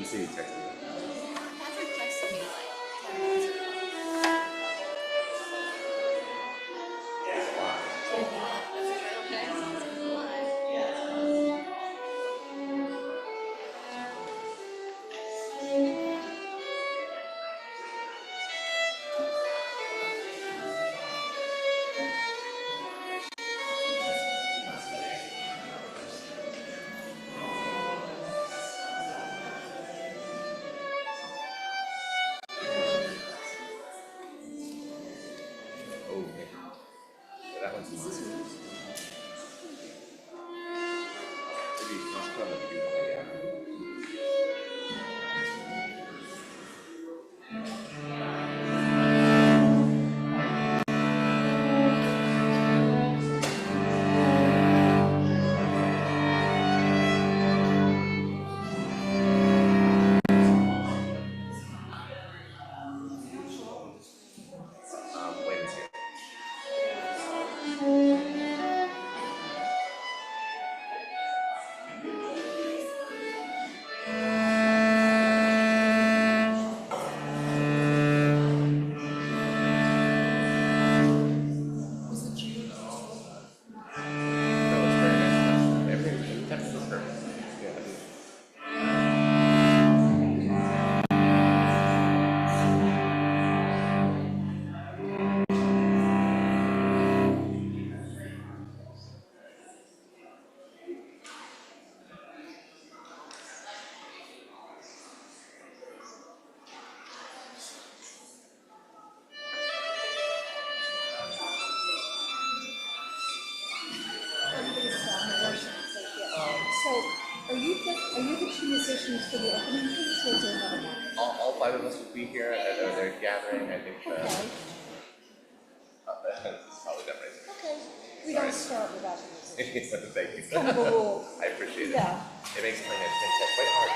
You see, you texted me. Patrick texted me like 10 minutes ago. Are you the two musicians for the opening piece, or is there another one? All five of us will be here, and they're gathering. I think. Okay. This is probably done right. Okay. We don't start without the musicians. Thank you. It's kind of a rule. I appreciate it. Yeah. It makes playing a quintet quite hard.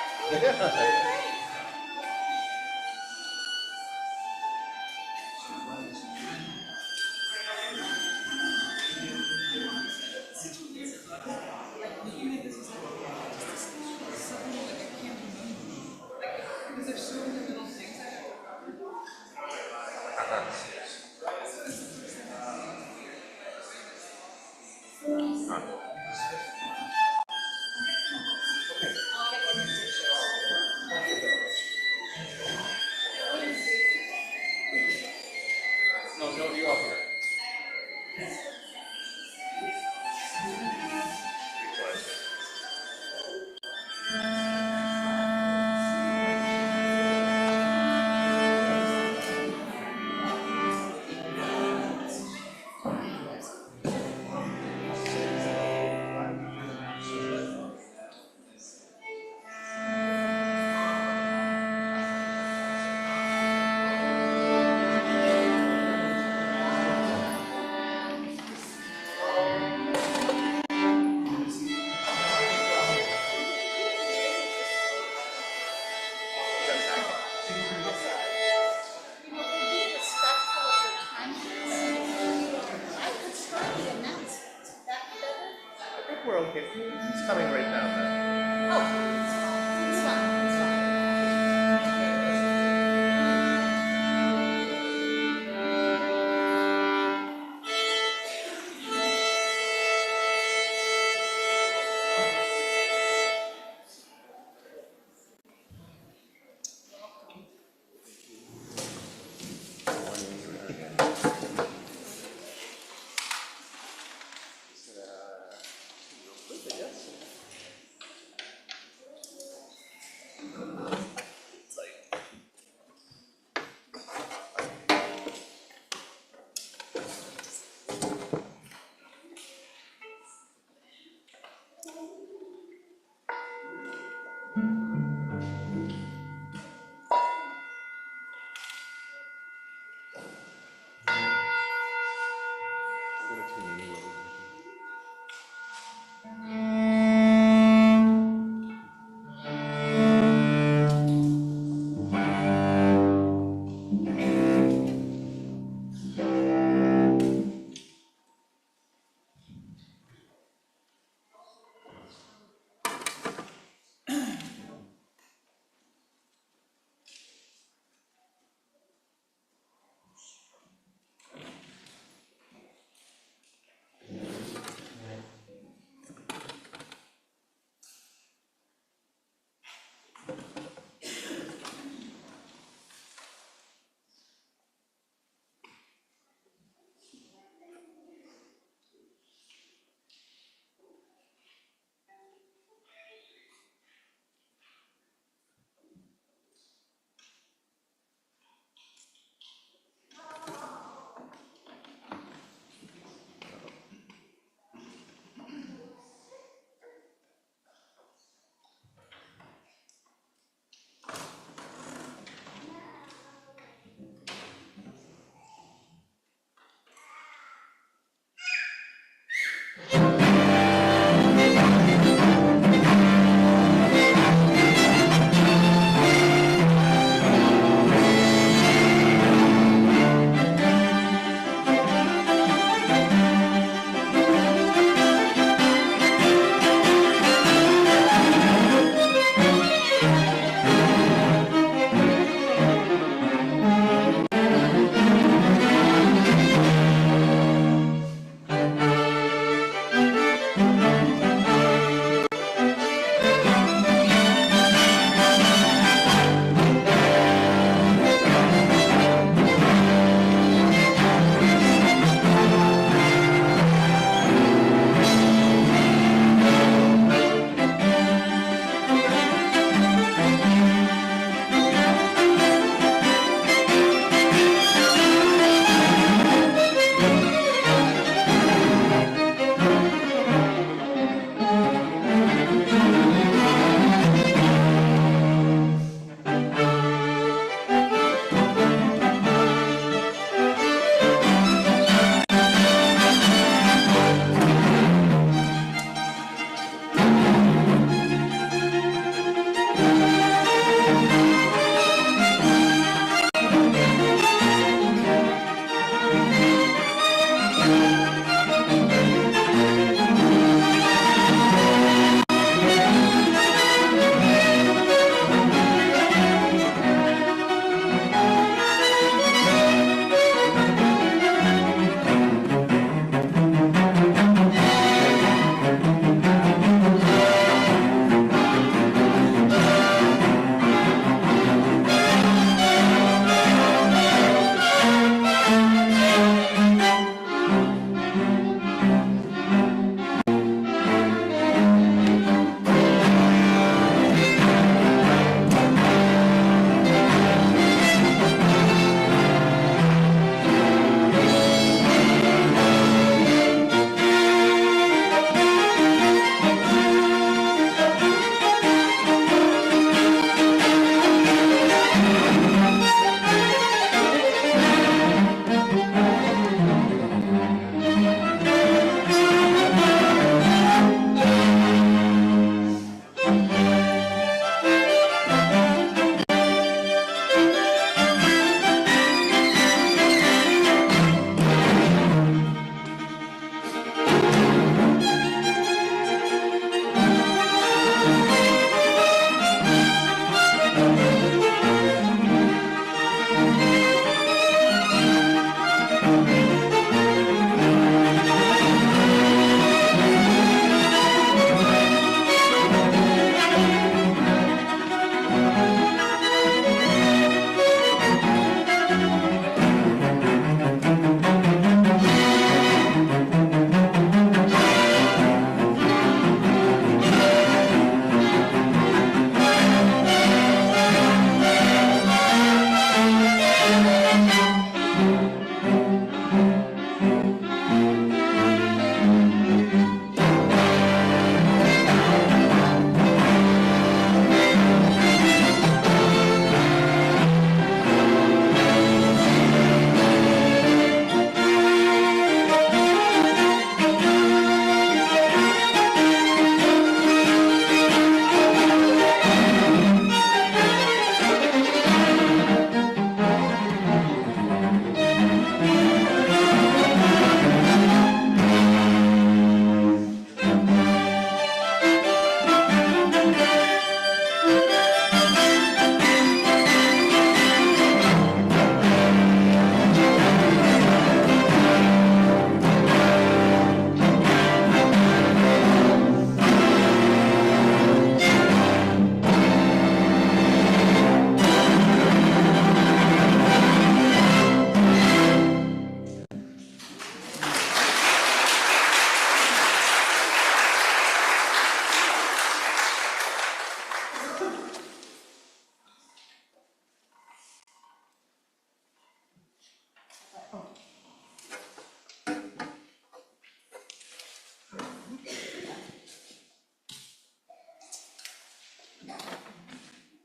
We're okay. It's coming right now. Oh, it's fine. It's fine.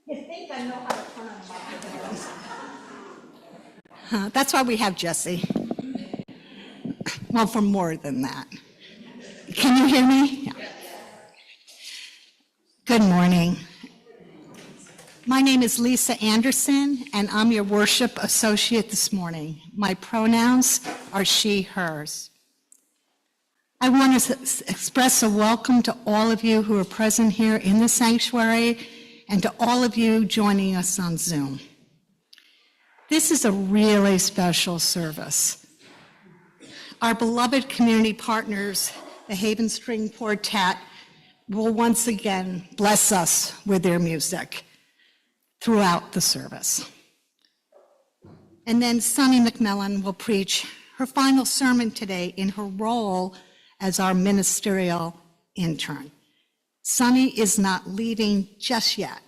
You think I know how to turn on microphones. That's why we have Jesse. Well, for more than that. Can you hear me? Yeah. Good morning. My name is Lisa Anderson, and I'm your worship associate this morning. My pronouns are she, hers. I want to express a welcome to all of you who are present here in the sanctuary and to all of you joining us on Zoom. This is a really special service. Our beloved community partners, the Haven String Quartet, will once again bless us with their music throughout the service. And then Sunny McMillan will preach her final sermon today in her role as our ministerial intern. Sunny is not leaving just yet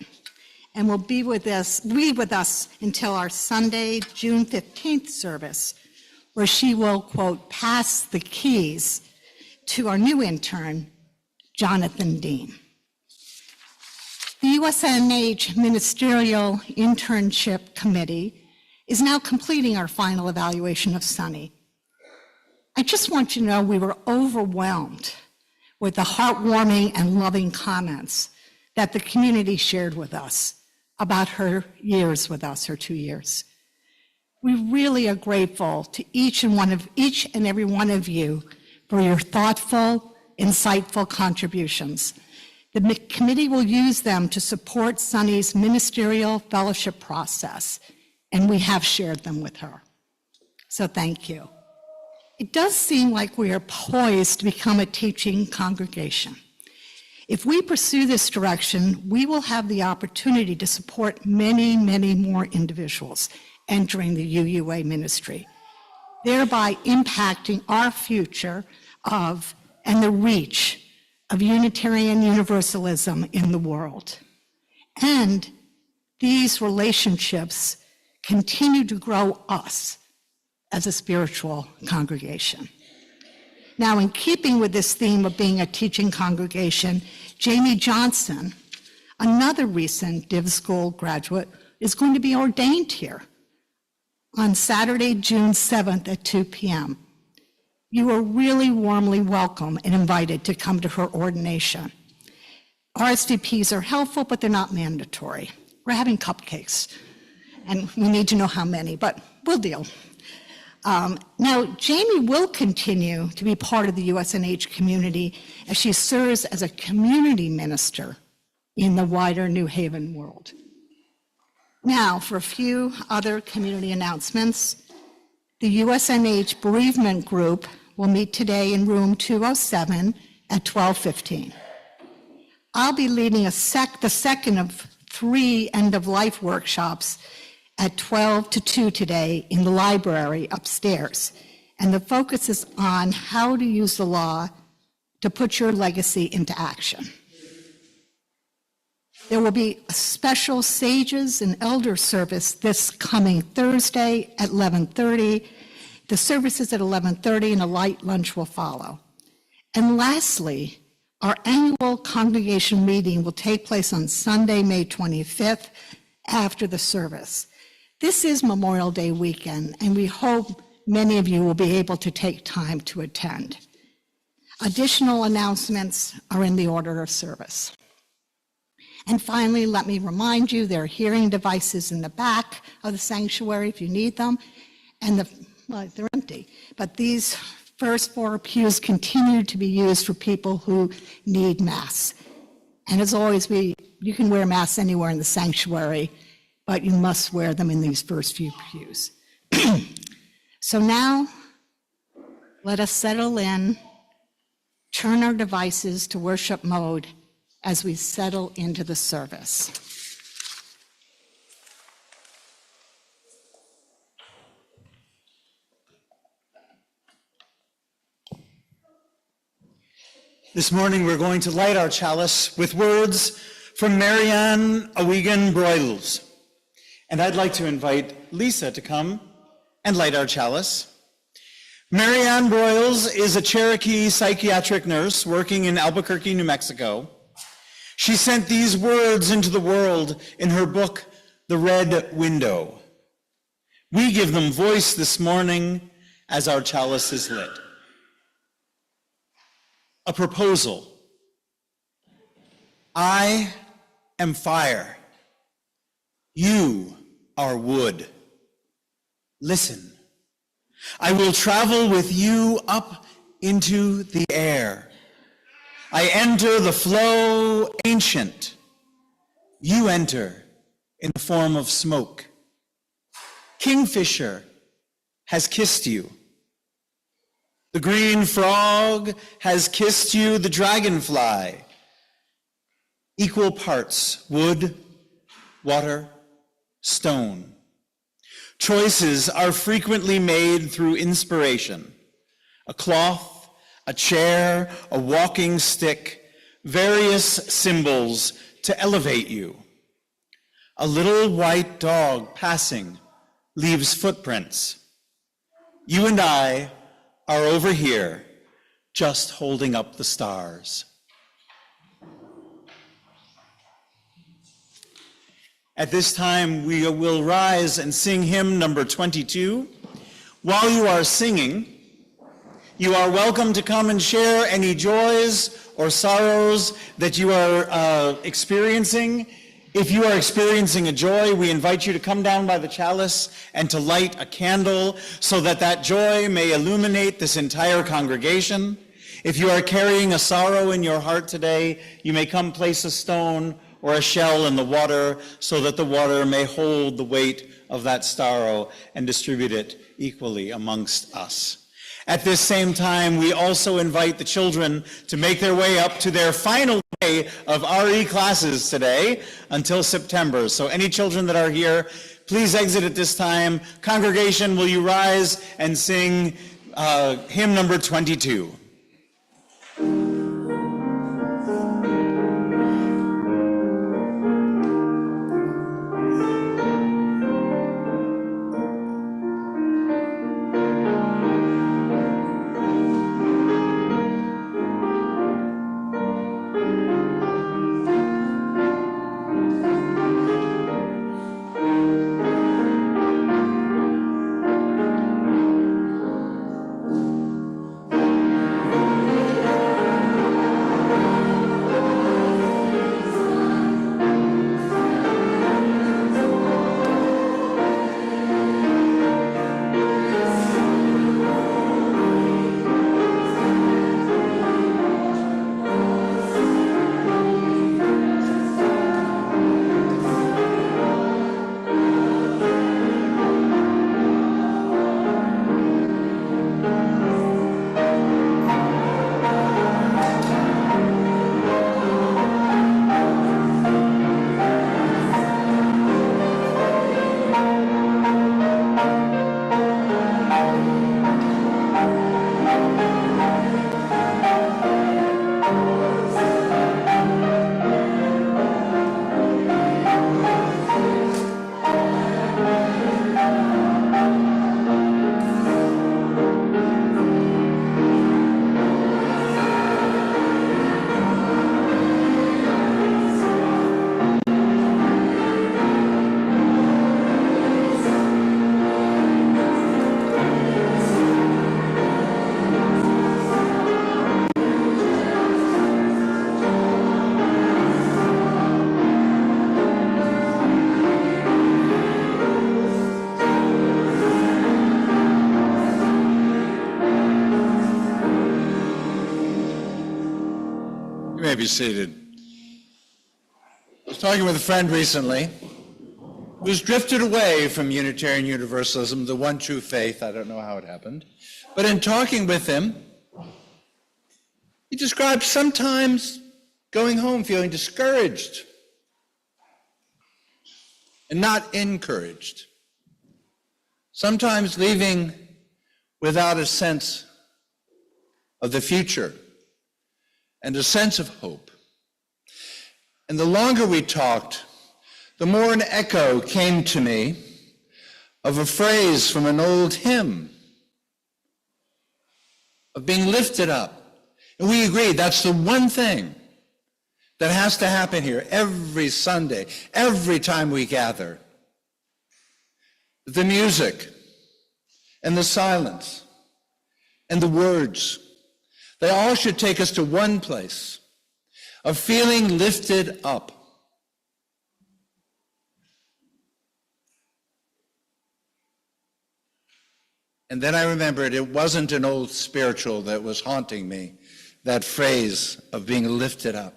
and will be with us until our Sunday, June 15th service, where she will, quote, pass the keys to our new intern, Jonathan Dean. The USNH Ministerial Internship Committee is now completing our final evaluation of Sunny. I just want you to know we were overwhelmed with the heartwarming and loving comments that the community shared with us about her years with us, her 2 years. We really are grateful to each and every one of you for your thoughtful, insightful contributions. The committee will use them to support Sunny's ministerial fellowship process, and we have shared them with her. So thank you. It does seem like we are poised to become a teaching congregation. If we pursue this direction, we will have the opportunity to support many, many more individuals entering the UUA ministry, thereby impacting our future of and the reach of Unitarian Universalism in the world. And these relationships continue to grow us as a spiritual congregation. Now, in keeping with this theme of being a teaching congregation, Jamie Johnson, another recent Div School graduate, is going to be ordained here on Saturday, June 7th at 2 p.m. You are really warmly welcome and invited to come to her ordination. RSVPs are helpful, but they're not mandatory. We're having cupcakes, and we need to know how many, but we'll deal. Now, Jamie will continue to be part of the USNH community as she serves as a community minister in the wider New Haven world. Now, for a few other community announcements, the USNH bereavement group will meet today in room 207 at 12:15. I'll be leading the second of 3 end-of-life workshops at 12 to 2 today in the library upstairs. And the focus is on how to use the law to put your legacy into action. There will be a special Sages and Elder service this coming Thursday at 11:30. The service is at 11:30 and a light lunch will follow. And lastly, our annual congregation meeting will take place on Sunday, May 25th after the service. This is Memorial Day weekend, and we hope many of you will be able to take time to attend. Additional announcements are in the order of service. And finally, let me remind you, there are hearing devices in the back of the sanctuary if you need them, and they're empty. But these first 4 pews continue to be used for people who need Mass. And as always, you can wear Mass anywhere in the sanctuary, but you must wear them in these first few pews. So now, let us settle in, turn our devices to worship mode as we settle into the service. This morning we're going to light our chalice with words from Marianne Awigan Broyles. And I'd like to invite Lisa to come and light our chalice. Marianne Broyles is a Cherokee psychiatric nurse working in Albuquerque, New Mexico. She sent these words into the world in her book, The Red Window. We give them voice this morning as our chalice is lit. A proposal. I am fire. You are wood. Listen. I will travel with you up into the air. I enter the flow ancient. You enter in the form of smoke. Kingfisher has kissed you. The green frog has kissed you, the dragonfly. Equal parts wood, water, stone. Choices are frequently made through inspiration. A cloth, a chair, a walking stick, various symbols to elevate you. A little white dog passing leaves footprints. You and I are over here, just holding up the stars. At this time, we will rise and sing hymn number 22. While you are singing, you are welcome to come and share any joys or sorrows that you are experiencing. If you are experiencing a joy, we invite you to come down by the chalice and to light a candle so that that joy may illuminate this entire congregation. If you are carrying a sorrow in your heart today, you may come place a stone or a shell in the water so that the water may hold the weight of that sorrow and distribute it equally amongst us. At this same time, we also invite the children to make their way up to their final day of RE classes today until September. So any children that are here, please exit at this time. Congregation, will you rise and sing hymn number 22? May be seated. I was talking with a friend recently who's drifted away from Unitarian Universalism, the one true faith. I don't know how it happened. But in talking with him, he described sometimes going home feeling discouraged and not encouraged. Sometimes leaving without a sense of the future and a sense of hope. And the longer we talked, the more an echo came to me of a phrase from an old hymn of being lifted up. And we agreed that's the one thing that has to happen here every Sunday, every time we gather. The music and the silence and the words, they all should take us to one place of feeling lifted up. And then I remembered it wasn't an old spiritual that was haunting me, that phrase of being lifted up.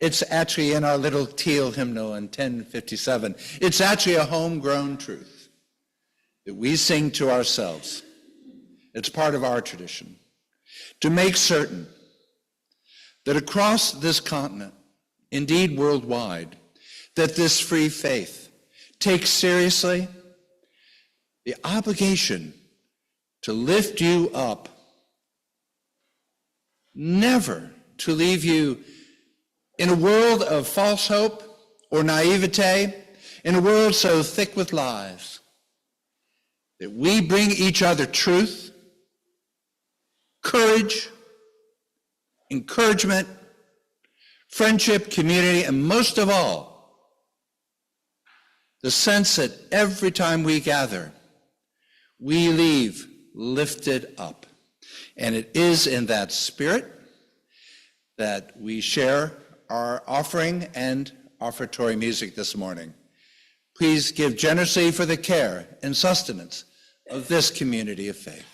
It's actually in our little teal hymnal in 1057. It's actually a homegrown truth that we sing to ourselves. It's part of our tradition. To make certain that across this continent, indeed worldwide, that this free faith takes seriously the obligation to lift you up, never to leave you in a world of false hope or naivete, in a world so thick with lies, that we bring each other truth, courage, encouragement, friendship, community, and most of all, the sense that every time we gather, we leave lifted up. And it is in that spirit that we share our offering and offertory music this morning. Please give generously for the care and sustenance of this community of faith.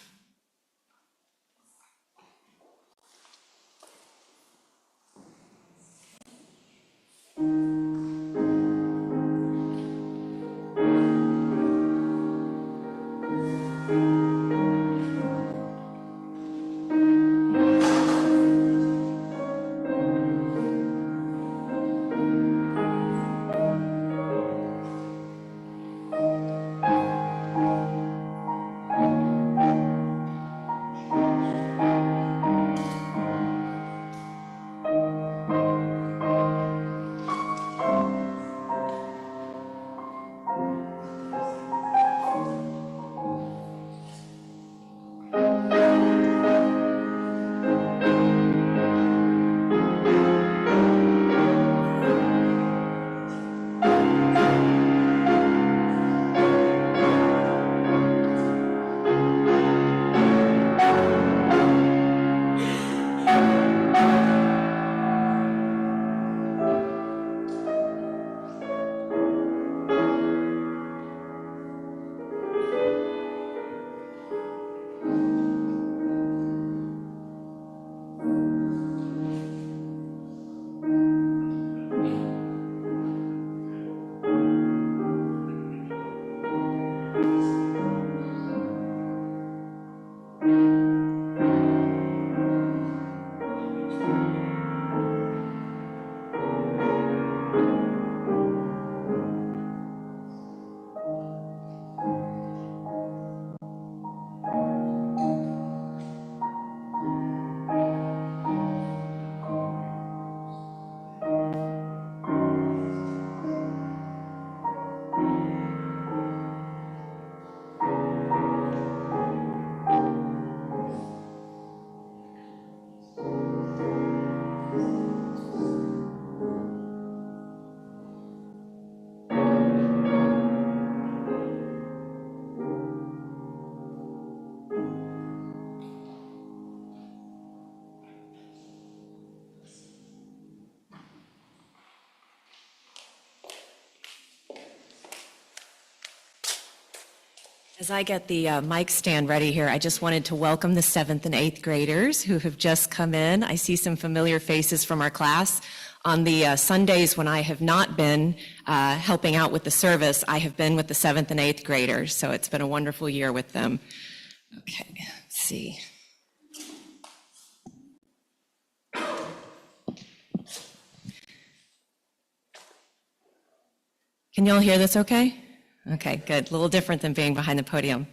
As I get the mic stand ready here, I just wanted to welcome the 7th and 8th graders who have just come in. I see some familiar faces from our class. On the Sundays when I have not been helping out with the service, I have been with the 7th and 8th graders, so it's been a wonderful year with them. Okay, let's see. Can you all hear this okay? Okay, good. A little different than being behind the podium.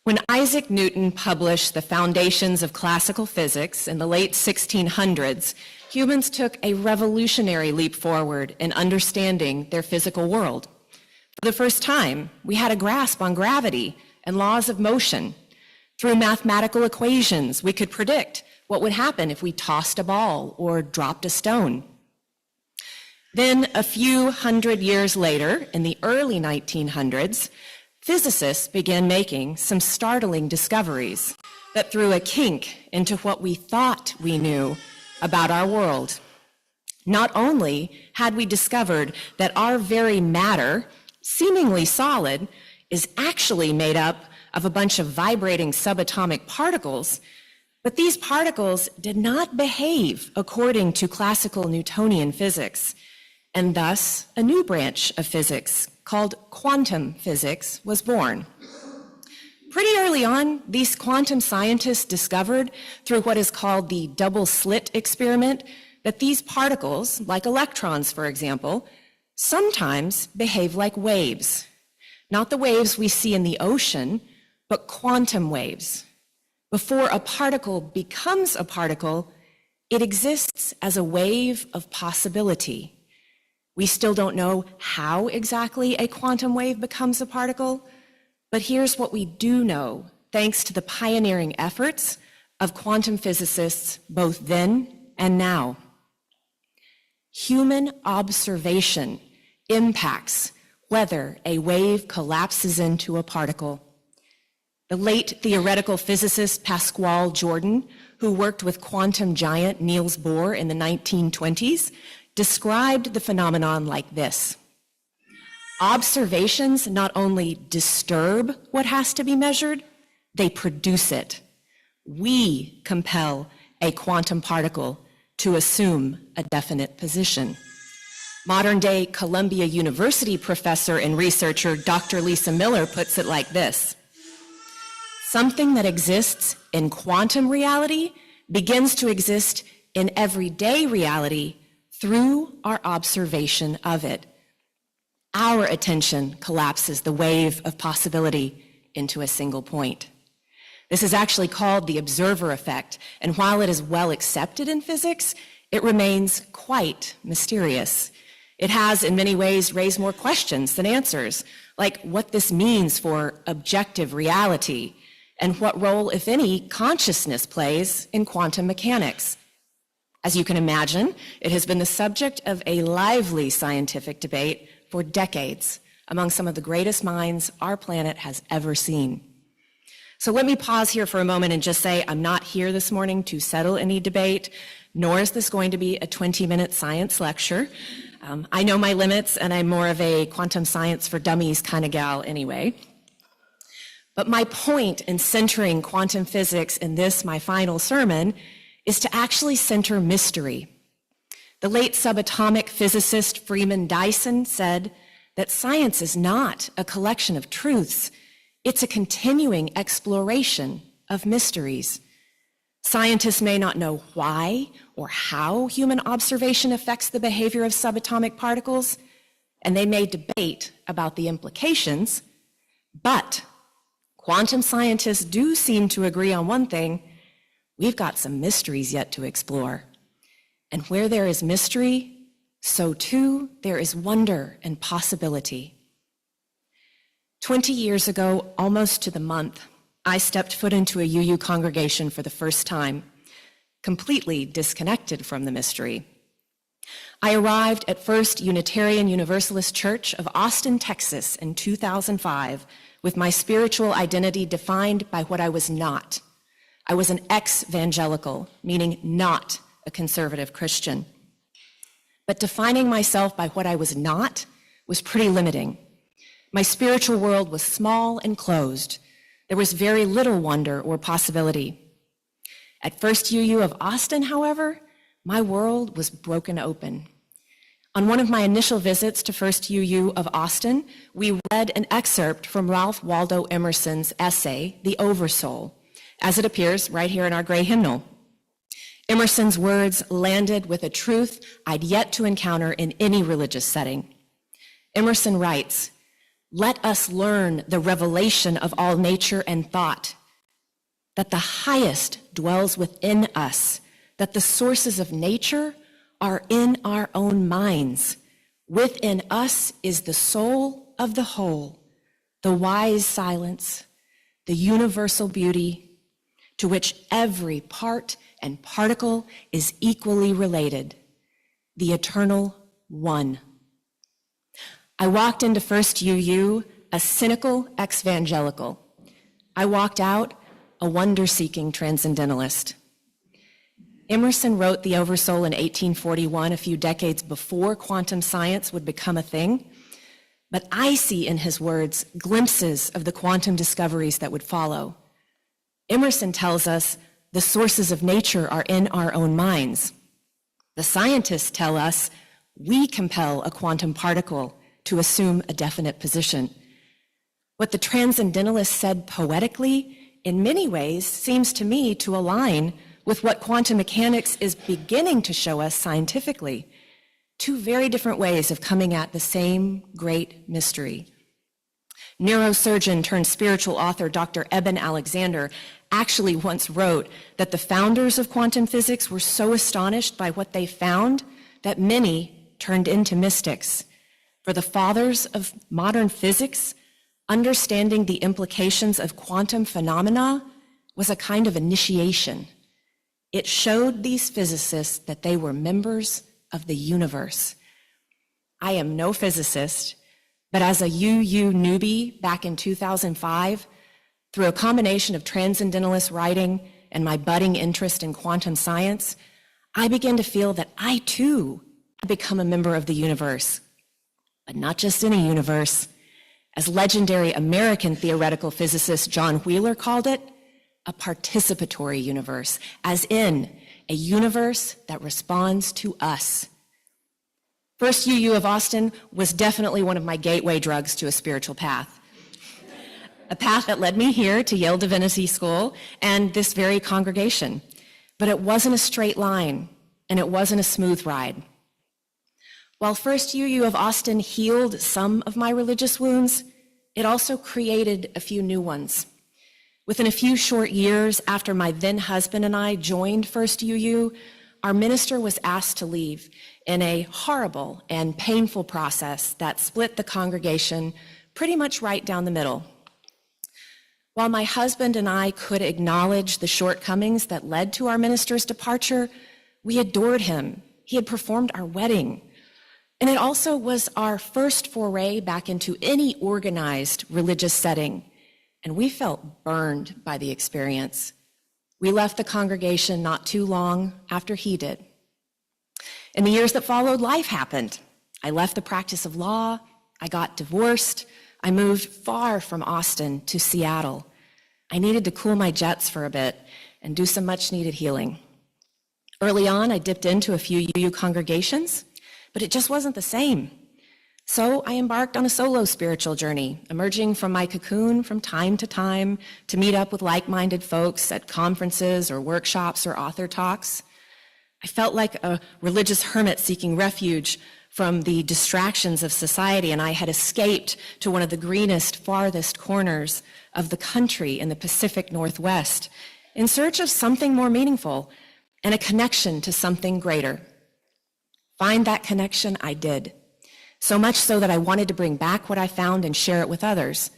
When Isaac Newton published The Foundations of Classical Physics in the late 1600s, humans took a revolutionary leap forward in understanding their physical world. For the first time, we had a grasp on gravity and laws of motion. Through mathematical equations, we could predict what would happen if we tossed a ball or dropped a stone. Then a few hundred years later, in the early 1900s, physicists began making some startling discoveries that threw a kink into what we thought we knew about our world. Not only had we discovered that our very matter, seemingly solid, is actually made up of a bunch of vibrating subatomic particles, but these particles did not behave according to classical Newtonian physics, and thus a new branch of physics called quantum physics was born. Pretty early on, these quantum scientists discovered, through what is called the double slit experiment, that these particles, like electrons, for example, sometimes behave like waves. Not the waves we see in the ocean, but quantum waves. Before a particle becomes a particle, it exists as a wave of possibility. We still don't know how exactly a quantum wave becomes a particle, but here's what we do know, thanks to the pioneering efforts of quantum physicists both then and now. Human observation impacts whether a wave collapses into a particle. The late theoretical physicist Pascual Jordan, who worked with quantum giant Niels Bohr in the 1920s, described the phenomenon like this. Observations not only disturb what has to be measured, they produce it. We compel a quantum particle to assume a definite position. Modern-day Columbia University professor and researcher Dr. Lisa Miller puts it like this. Something that exists in quantum reality begins to exist in everyday reality through our observation of it. Our attention collapses the wave of possibility into a single point. This is actually called the observer effect, and while it is well accepted in physics, it remains quite mysterious. It has, in many ways, raised more questions than answers, like what this means for objective reality, and what role, if any, consciousness plays in quantum mechanics. As you can imagine, it has been the subject of a lively scientific debate for decades among some of the greatest minds our planet has ever seen. So let me pause here for a moment and just say I'm not here this morning to settle any debate, nor is this going to be a 20-minute science lecture. I know my limits, and I'm more of a quantum science for dummies kind of gal anyway. But my point in centering quantum physics in this, my final sermon, is to actually center mystery. The late subatomic physicist Freeman Dyson said that science is not a collection of truths, it's a continuing exploration of mysteries. Scientists may not know why or how human observation affects the behavior of subatomic particles, and they may debate about the implications, but quantum scientists do seem to agree on one thing: we've got some mysteries yet to explore. And where there is mystery, so too there is wonder and possibility. 20 years ago, almost to the month, I stepped foot into a UU congregation for the first time, completely disconnected from the mystery. I arrived at First Unitarian Universalist Church of Austin, Texas in 2005 with my spiritual identity defined by what I was not. I was an ex-evangelical, meaning not a conservative Christian. But defining myself by what I was not was pretty limiting. My spiritual world was small and closed. There was very little wonder or possibility. At First UU of Austin, however, my world was broken open. On one of my initial visits to First UU of Austin, we read an excerpt from Ralph Waldo Emerson's essay, The Oversoul, as it appears right here in our gray hymnal. Emerson's words landed with a truth I'd yet to encounter in any religious setting. Emerson writes, "Let us learn the revelation of all nature and thought, that the highest dwells within us, that the sources of nature are in our own minds. Within us is the soul of the whole, the wise silence, the universal beauty, to which every part and particle is equally related, the eternal one. I walked into First UU a cynical ex-evangelical. I walked out a wonder-seeking transcendentalist. Emerson wrote The Oversoul in 1841, a few decades before quantum science would become a thing. But I see in his words glimpses of the quantum discoveries that would follow. Emerson tells us the sources of nature are in our own minds. The scientists tell us we compel a quantum particle to assume a definite position. What the transcendentalists said poetically, in many ways, seems to me to align with what quantum mechanics is beginning to show us scientifically. Two very different ways of coming at the same great mystery. Neurosurgeon turned spiritual author Dr. Eben Alexander actually once wrote that the founders of quantum physics were so astonished by what they found that many turned into mystics. For the fathers of modern physics, understanding the implications of quantum phenomena was a kind of initiation. It showed these physicists that they were members of the universe. I am no physicist, but as a UU newbie back in 2005, through a combination of transcendentalist writing and my budding interest in quantum science, I began to feel that I too had become a member of the universe. But not just any universe. As legendary American theoretical physicist John Wheeler called it, a participatory universe, as in a universe that responds to us. First UU of Austin was definitely one of my gateway drugs to a spiritual path. A path that led me here to Yale Divinity School and this very congregation. But it wasn't a straight line, and it wasn't a smooth ride. While First UU of Austin healed some of my religious wounds, it also created a few new ones. Within a few short years after my then husband and I joined First UU, our minister was asked to leave in a horrible and painful process that split the congregation pretty much right down the middle. While my husband and I could acknowledge the shortcomings that led to our minister's departure, we adored him. He had performed our wedding. And it also was our first foray back into any organized religious setting. And we felt burned by the experience. We left the congregation not too long after he did. In the years that followed, life happened. I left the practice of law. I got divorced. I moved far from Austin to Seattle. I needed to cool my jets for a bit and do some much needed healing. Early on, I dipped into a few UU congregations, but it just wasn't the same. So I embarked on a solo spiritual journey, emerging from my cocoon from time to meet up with like-minded folks at conferences or workshops or author talks. I felt like a religious hermit seeking refuge from the distractions of society, and I had escaped to one of the greenest, farthest corners of the country in the Pacific Northwest in search of something more meaningful and a connection to something greater. Find that connection I did. So much so that I wanted to bring back what I found and share it with others.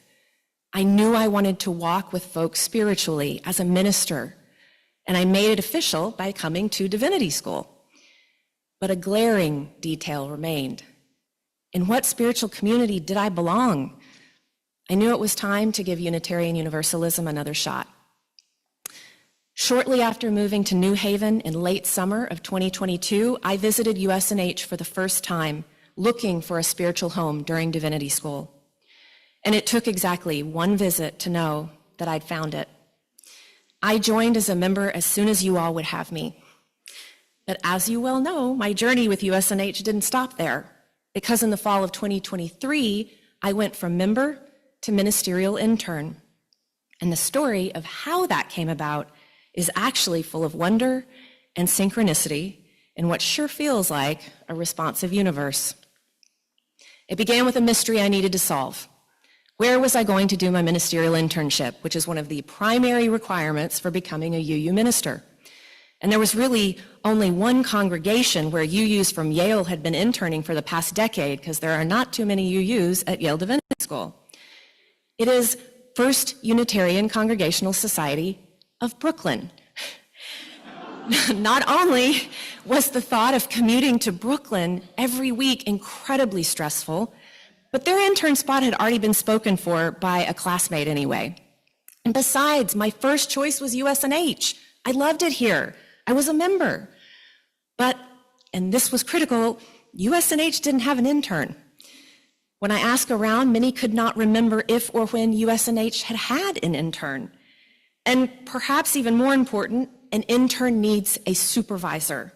I knew I wanted to walk with folks spiritually as a minister, and I made it official by coming to divinity school. But a glaring detail remained. In what spiritual community did I belong? I knew it was time to give Unitarian Universalism another shot. Shortly after moving to New Haven in late summer of 2022, I visited USNH for the first time, looking for a spiritual home during divinity school. And it took exactly one visit to know that I'd found it. I joined as a member as soon as you all would have me. But as you well know, my journey with USNH didn't stop there, because in the fall of 2023, I went from member to ministerial intern. And the story of how that came about is actually full of wonder and synchronicity in what sure feels like a responsive universe. It began with a mystery I needed to solve. Where was I going to do my ministerial internship, which is one of the primary requirements for becoming a UU minister? And there was really only one congregation where UUs from Yale had been interning for the past decade, because there are not too many UUs at Yale Divinity School. It is First Unitarian Congregational Society of Brooklyn. Not only was the thought of commuting to Brooklyn every week incredibly stressful, but their intern spot had already been spoken for by a classmate anyway. And besides, my first choice was USNH. I loved it here. I was a member. But, and this was critical, USNH didn't have an intern. When I asked around, many could not remember if or when USNH had had an intern. And perhaps even more important, an intern needs a supervisor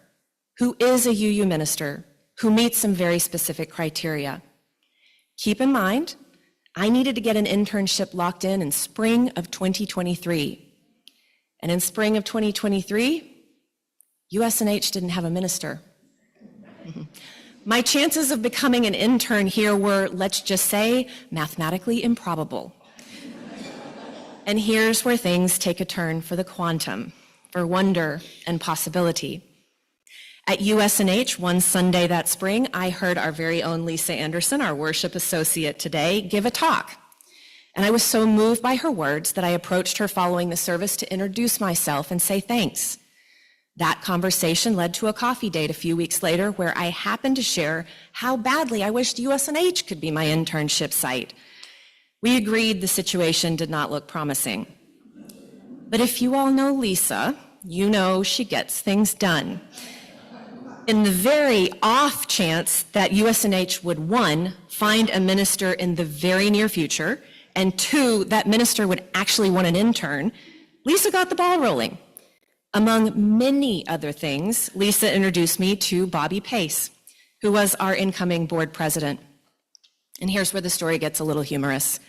who is a UU minister, who meets some very specific criteria. Keep in mind, I needed to get an internship locked in spring of 2023. And in spring of 2023, USNH didn't have a minister. My chances of becoming an intern here were, let's just say, mathematically improbable. And here's where things take a turn for the quantum, for wonder and possibility. At USNH, one Sunday that spring, I heard our very own Lisa Anderson, our worship associate today, give a talk. And I was so moved by her words that I approached her following the service to introduce myself and say thanks. That conversation led to a coffee date a few weeks later where I happened to share how badly I wished USNH could be my internship site. We agreed the situation did not look promising. But if you all know Lisa, you know she gets things done. In the very off chance that USNH would, 1, find a minister in the very near future, and 2, that minister would actually want an intern, Lisa got the ball rolling. Among many other things, Lisa introduced me to Bobby Pace, who was our incoming board president. And here's where the story gets a little humorous.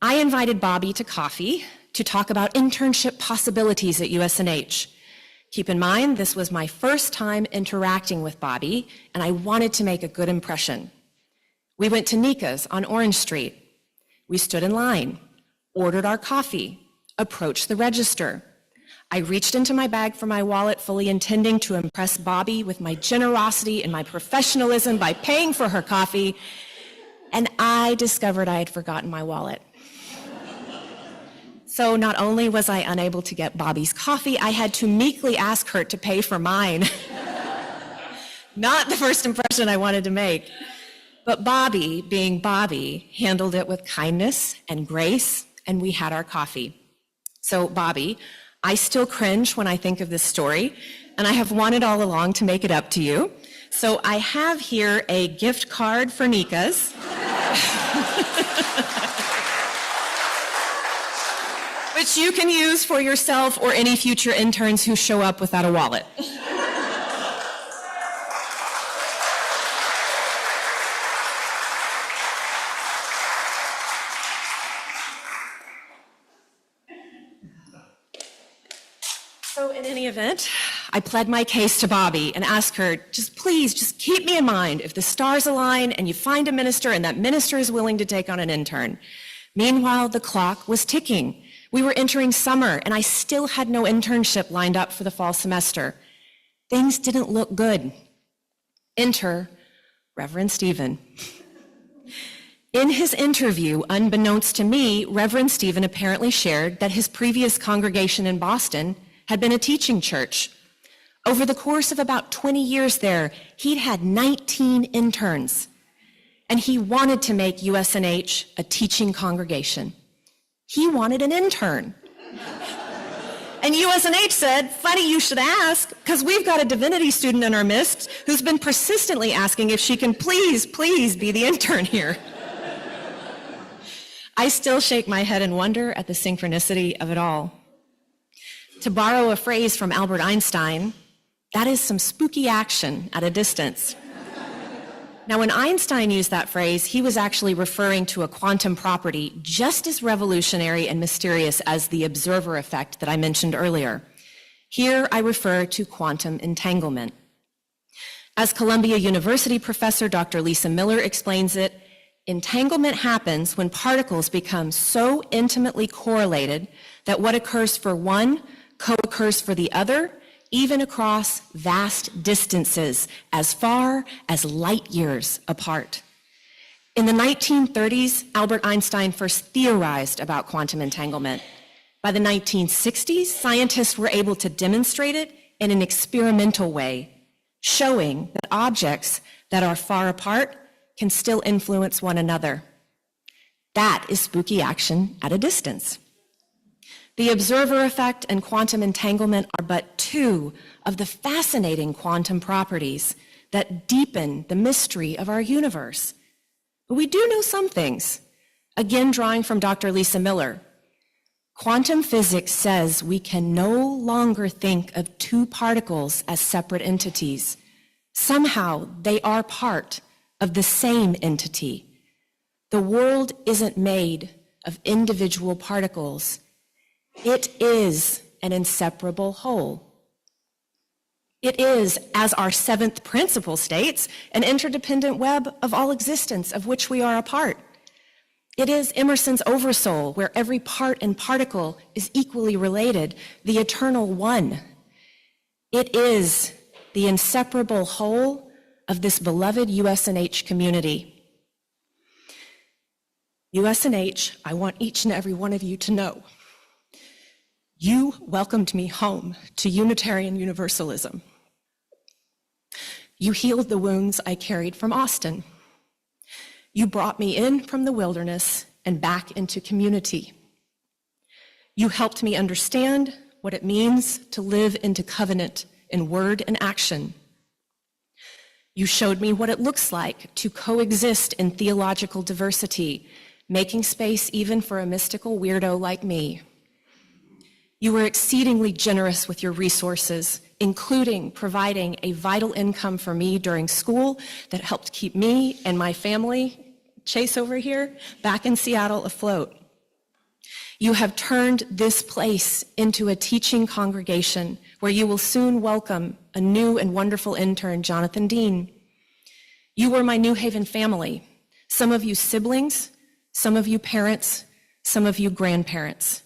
I invited Bobby to coffee to talk about internship possibilities at USNH. Keep in mind, this was my first time interacting with Bobby, and I wanted to make a good impression. We went to Nika's on Orange Street. We stood in line, ordered our coffee, approached the register. I reached into my bag for my wallet, fully intending to impress Bobby with my generosity and my professionalism by paying for her coffee, and I discovered I had forgotten my wallet. So not only was I unable to get Bobby's coffee, I had to meekly ask her to pay for mine. Not the first impression I wanted to make. But Bobby, being Bobby, handled it with kindness and grace, and we had our coffee. So Bobby, I still cringe when I think of this story, and I have wanted all along to make it up to you. So I have here a gift card for Nika's. Which you can use for yourself or any future interns who show up without a wallet. So in any event, I pled my case to Bobby and asked her, please, just keep me in mind if the stars align and you find a minister and that minister is willing to take on an intern. Meanwhile, the clock was ticking. We were entering summer, and I still had no internship lined up for the fall semester. Things didn't look good. Enter Reverend Stephen. In his interview, unbeknownst to me, Reverend Stephen apparently shared that his previous congregation in Boston had been a teaching church. Over the course of about 20 years there, he'd had 19 interns, and he wanted to make USNH a teaching congregation. He wanted an intern. And USNH said, funny you should ask, because we've got a divinity student in our midst who's been persistently asking if she can please be the intern here. I still shake my head in wonder at the synchronicity of it all. To borrow a phrase from Albert Einstein, that is some spooky action at a distance. Now, when Einstein used that phrase, he was actually referring to a quantum property just as revolutionary and mysterious as the observer effect that I mentioned earlier. Here, I refer to quantum entanglement. As Columbia University professor Dr. Lisa Miller explains it, entanglement happens when particles become so intimately correlated that what occurs for one co-occurs for the other, even across vast distances, as far as light years apart. In the 1930s, Albert Einstein first theorized about quantum entanglement. By the 1960s, scientists were able to demonstrate it in an experimental way, showing that objects that are far apart can still influence one another. That is spooky action at a distance. The observer effect and quantum entanglement are but two of the fascinating quantum properties that deepen the mystery of our universe. But we do know some things. Again, drawing from Dr. Lisa Miller, quantum physics says we can no longer think of two particles as separate entities. Somehow they are part of the same entity. The world isn't made of individual particles. It is an inseparable whole. It is, as our seventh principle states, an interdependent web of all existence of which we are a part. It is Emerson's oversoul, where every part and particle is equally related, the eternal one. It is the inseparable whole of this beloved USNH community. USNH, I want each and every one of you to know, you welcomed me home to Unitarian Universalism. You healed the wounds I carried from Austin. You brought me in from the wilderness and back into community. You helped me understand what it means to live into covenant in word and action. You showed me what it looks like to coexist in theological diversity, making space even for a mystical weirdo like me. You were exceedingly generous with your resources, including providing a vital income for me during school that helped keep me and my family, Chase over here, back in Seattle afloat. You have turned this place into a teaching congregation where you will soon welcome a new and wonderful intern, Jonathan Dean. You were my New Haven family, some of you siblings, some of you parents, some of you grandparents,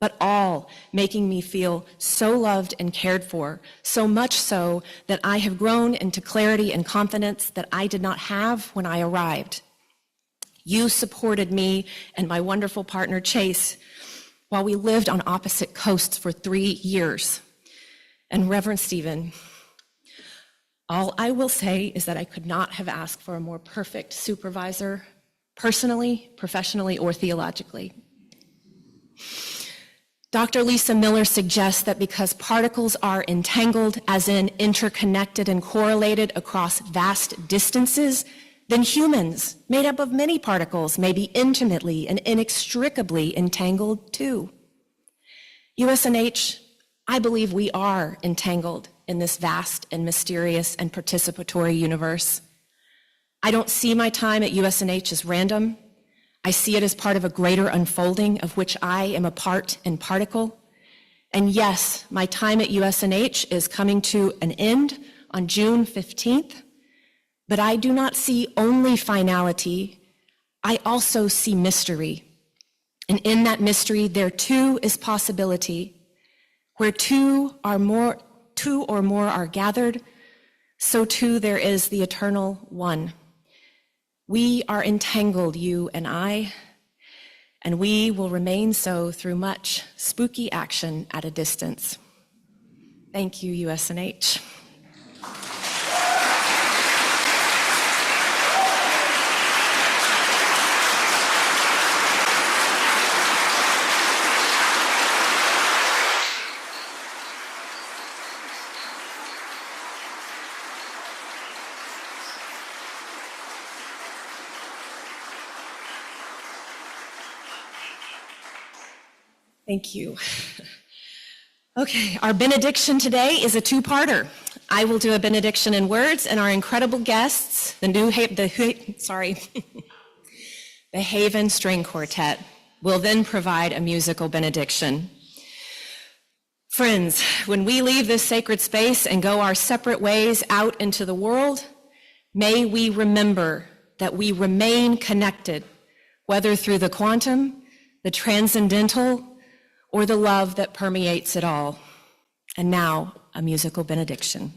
but all making me feel so loved and cared for, so much so that I have grown into clarity and confidence that I did not have when I arrived. You supported me and my wonderful partner, Chase, while we lived on opposite coasts for 3 years. And Reverend Stephen, all I will say is that I could not have asked for a more perfect supervisor, personally, professionally, or theologically. Dr. Lisa Miller suggests that because particles are entangled, as in interconnected and correlated across vast distances, then humans, made up of many particles, may be intimately and inextricably entangled too. USNH, I believe we are entangled in this vast and mysterious and participatory universe. I don't see my time at USNH as random. I see it as part of a greater unfolding of which I am a part and particle. And yes, my time at USNH is coming to an end on June 15th, but I do not see only finality, I also see mystery. And in that mystery, there too is possibility. Where two or more are gathered, so too there is the eternal one. We are entangled, you and I, and we will remain so through much spooky action at a distance. Thank you, USNH. Thank you. Okay, our benediction today is a two-parter. I will do a benediction in words, and our incredible guests, the Haven String Quartet, will then provide a musical benediction. Friends, when we leave this sacred space and go our separate ways out into the world, may we remember that we remain connected, whether through the quantum, the transcendental, or the love that permeates it all. And now, a musical benediction.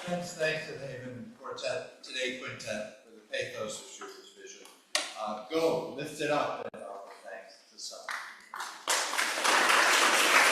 Immense thanks to the Haven Quartet, today quintet, for the pathos of Schubert's vision. Go, lift it up.